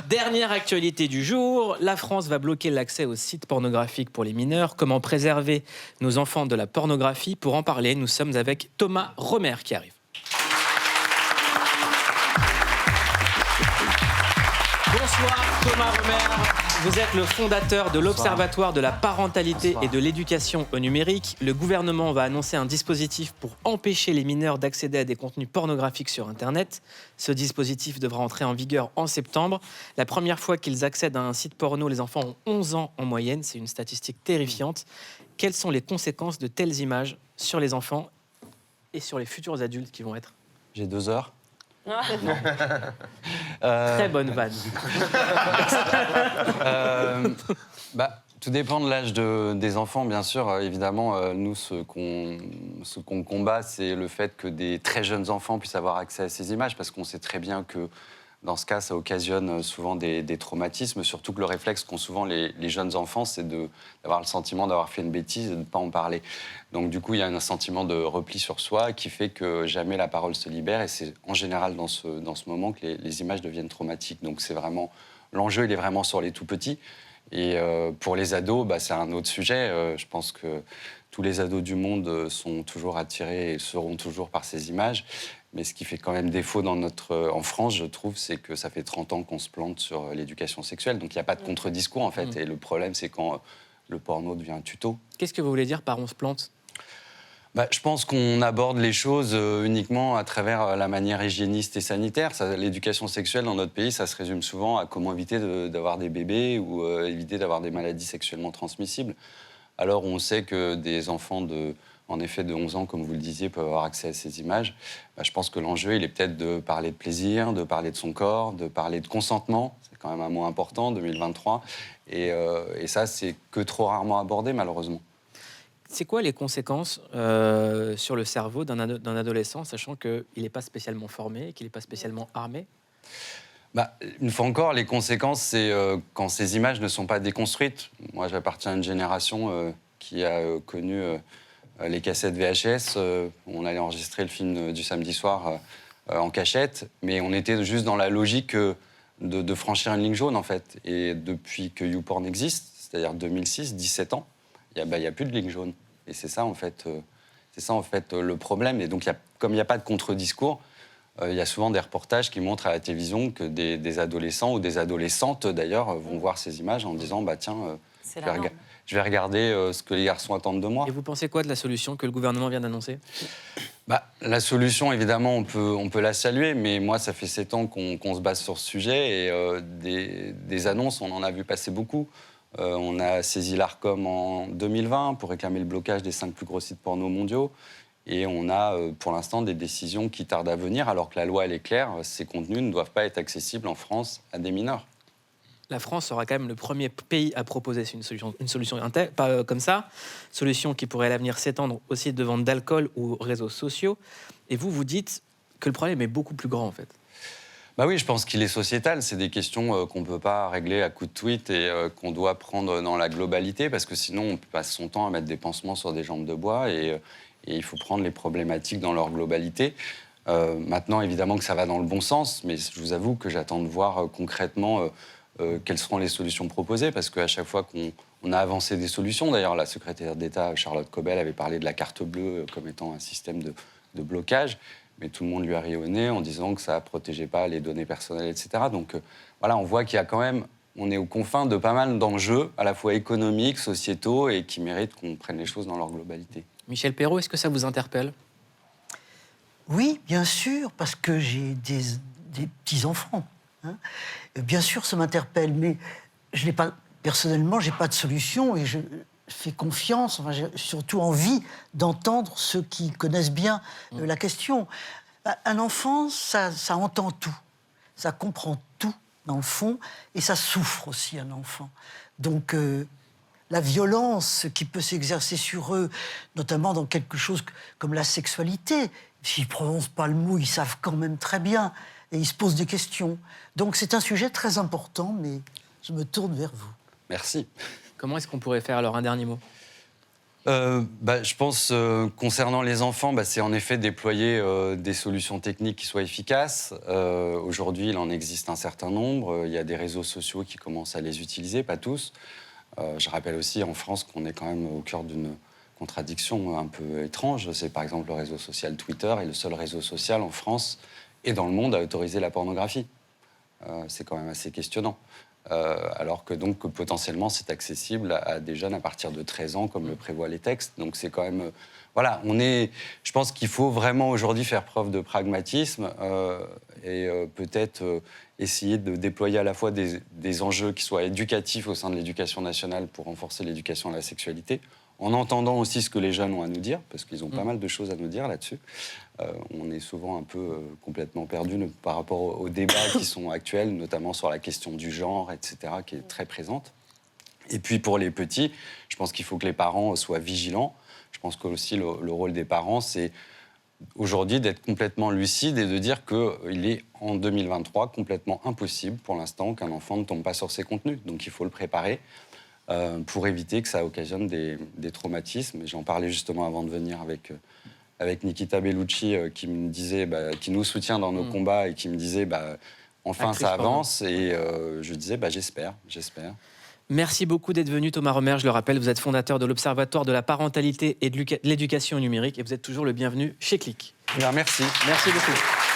Dernière actualité du jour, la France va bloquer l'accès aux sites pornographiques pour les mineurs. Comment préserver nos enfants de la pornographie? Pour en parler, nous sommes avec Thomas Romer qui arrive. Bonsoir Thomas Romer, vous êtes le fondateur de l'Observatoire de la parentalité et de l'éducation au numérique. Le gouvernement va annoncer un dispositif pour empêcher les mineurs d'accéder à des contenus pornographiques sur Internet. Ce dispositif devra entrer en vigueur en septembre. La première fois qu'ils accèdent à un site porno, les enfants ont 11 ans en moyenne. C'est une statistique terrifiante. Quelles sont les conséquences de telles images sur les enfants et sur les futurs adultes qui vont être? J'ai 2 heures. Très bonne vanne. Tout dépend de l'âge des enfants, bien sûr. Évidemment, nous, ce qu'on combat, c'est le fait que des très jeunes enfants puissent avoir accès à ces images, parce qu'on sait très bien que, dans ce cas, ça occasionne souvent des traumatismes, surtout que le réflexe qu'ont souvent les jeunes enfants, c'est d'avoir le sentiment d'avoir fait une bêtise et de ne pas en parler. Donc du coup, il y a un sentiment de repli sur soi qui fait que jamais la parole se libère, et c'est en général dans ce moment que les images deviennent traumatiques. Donc c'est vraiment... L'enjeu, il est vraiment sur les tout-petits. Et pour les ados, c'est un autre sujet. Je pense que tous les ados du monde sont toujours attirés et seront toujours par ces images. Mais ce qui fait quand même défaut en France, je trouve, c'est que ça fait 30 ans qu'on se plante sur l'éducation sexuelle. Donc il n'y a pas de contre-discours, en fait. Et le problème, c'est quand le porno devient un tuto. Qu'est-ce que vous voulez dire par on se plante? Je pense qu'on aborde les choses uniquement à travers la manière hygiéniste et sanitaire. L'éducation sexuelle dans notre pays, ça se résume souvent à comment éviter d'avoir des bébés ou éviter d'avoir des maladies sexuellement transmissibles. Alors on sait que des enfants de 11 ans, comme vous le disiez, peuvent avoir accès à ces images. Je pense que l'enjeu, il est peut-être de parler de plaisir, de parler de son corps, de parler de consentement. C'est quand même un mot important, 2023. Et ça, c'est que trop rarement abordé, malheureusement. C'est quoi les conséquences sur le cerveau d'un adolescent, sachant qu'il n'est pas spécialement formé, qu'il n'est pas spécialement armé? Une fois encore, les conséquences, c'est quand ces images ne sont pas déconstruites. Moi, j'appartiens à une génération qui a connu les cassettes VHS. On allait enregistrer le film du samedi soir en cachette, mais on était juste dans la logique de franchir une ligne jaune, en fait. Et depuis que YouPorn existe, c'est-à-dire 2006, 17 ans, il n'y a plus de ligne jaune. Et c'est ça, en fait, le problème. Et donc, comme il n'y a pas de contre-discours, il y a souvent des reportages qui montrent à la télévision que des adolescents ou des adolescentes, d'ailleurs, vont voir ces images en disant tiens, je vais regarder ce que les garçons attendent de moi. Et vous pensez quoi de la solution que le gouvernement vient d'annoncer? La solution, évidemment, on peut la saluer, mais moi, ça fait 7 ans qu'on se base sur ce sujet, et des annonces, on en a vu passer beaucoup. On a saisi l'Arcom en 2020 pour réclamer le blocage des 5 plus gros sites porno mondiaux. Et on a, pour l'instant, des décisions qui tardent à venir, alors que la loi, elle est claire. Ces contenus ne doivent pas être accessibles en France à des mineurs. La France sera quand même le premier pays à proposer une solution comme ça. Solution qui pourrait à l'avenir s'étendre aussi de vente d'alcool ou réseaux sociaux. Et vous dites que le problème est beaucoup plus grand, en fait. Oui, je pense qu'il est sociétal. C'est des questions qu'on ne peut pas régler à coups de tweet et qu'on doit prendre dans la globalité, parce que sinon, on passe son temps à mettre des pansements sur des jambes de bois, et il faut prendre les problématiques dans leur globalité. Maintenant, évidemment que ça va dans le bon sens, mais je vous avoue que j'attends de voir concrètement quelles seront les solutions proposées, parce qu'à chaque fois qu'on a avancé des solutions, d'ailleurs, la secrétaire d'État, Charlotte Cobel, avait parlé de la carte bleue comme étant un système de blocage, mais tout le monde lui a ri au nez en disant que ça ne protégeait pas les données personnelles, etc. Donc voilà, on voit qu'il y a quand même, on est aux confins de pas mal d'enjeux, à la fois économiques, sociétaux, et qui méritent qu'on prenne les choses dans leur globalité. Michel Perrault, est-ce que ça vous interpelle? Oui, bien sûr, parce que j'ai des petits-enfants. Bien sûr, ça m'interpelle, mais personnellement, je n'ai pas de solution, et je fais confiance, j'ai surtout envie d'entendre ceux qui connaissent bien la question. Un enfant, ça entend tout, ça comprend tout, dans le fond, et ça souffre aussi, un enfant. Donc, la violence qui peut s'exercer sur eux, notamment dans quelque chose comme la sexualité, s'ils ne prononcent pas le mot, ils savent quand même très bien, et ils se posent des questions. Donc c'est un sujet très important, mais je me tourne vers vous. Merci. Comment est-ce qu'on pourrait faire alors un dernier mot? Je pense, concernant les enfants, c'est en effet déployer des solutions techniques qui soient efficaces. Aujourd'hui, il en existe un certain nombre. Il y a des réseaux sociaux qui commencent à les utiliser, pas tous. Je rappelle aussi en France qu'on est quand même au cœur d'une contradiction un peu étrange. C'est par exemple le réseau social Twitter est le seul réseau social en France et dans le monde à autoriser la pornographie. C'est quand même assez questionnant. Alors que donc potentiellement c'est accessible à des jeunes à partir de 13 ans comme le prévoient les textes. Donc c'est quand même... voilà, je pense qu'il faut vraiment aujourd'hui faire preuve de pragmatisme et peut-être essayer de déployer à la fois des enjeux qui soient éducatifs au sein de l'éducation nationale pour renforcer l'éducation à la sexualité, en entendant aussi ce que les jeunes ont à nous dire, parce qu'ils ont pas mal de choses à nous dire là-dessus. On est souvent un peu complètement perdu par rapport aux débats qui sont actuels, notamment sur la question du genre, etc., qui est très présente. Et puis pour les petits, je pense qu'il faut que les parents soient vigilants. Je pense que aussi le rôle des parents, c'est aujourd'hui d'être complètement lucide et de dire qu'il est en 2023 complètement impossible pour l'instant qu'un enfant ne tombe pas sur ces contenus. Donc il faut le préparer. Pour éviter que ça occasionne des traumatismes. Et j'en parlais justement avant de venir avec Nikita Bellucci qui me disait, qui nous soutient dans nos combats et qui me disait enfin Actrice, ça avance. Et je disais j'espère. Merci beaucoup d'être venu, Thomas Romer. Je le rappelle, vous êtes fondateur de l'Observatoire de la parentalité et de l'éducation numérique et vous êtes toujours le bienvenu chez Click. Merci. Merci beaucoup.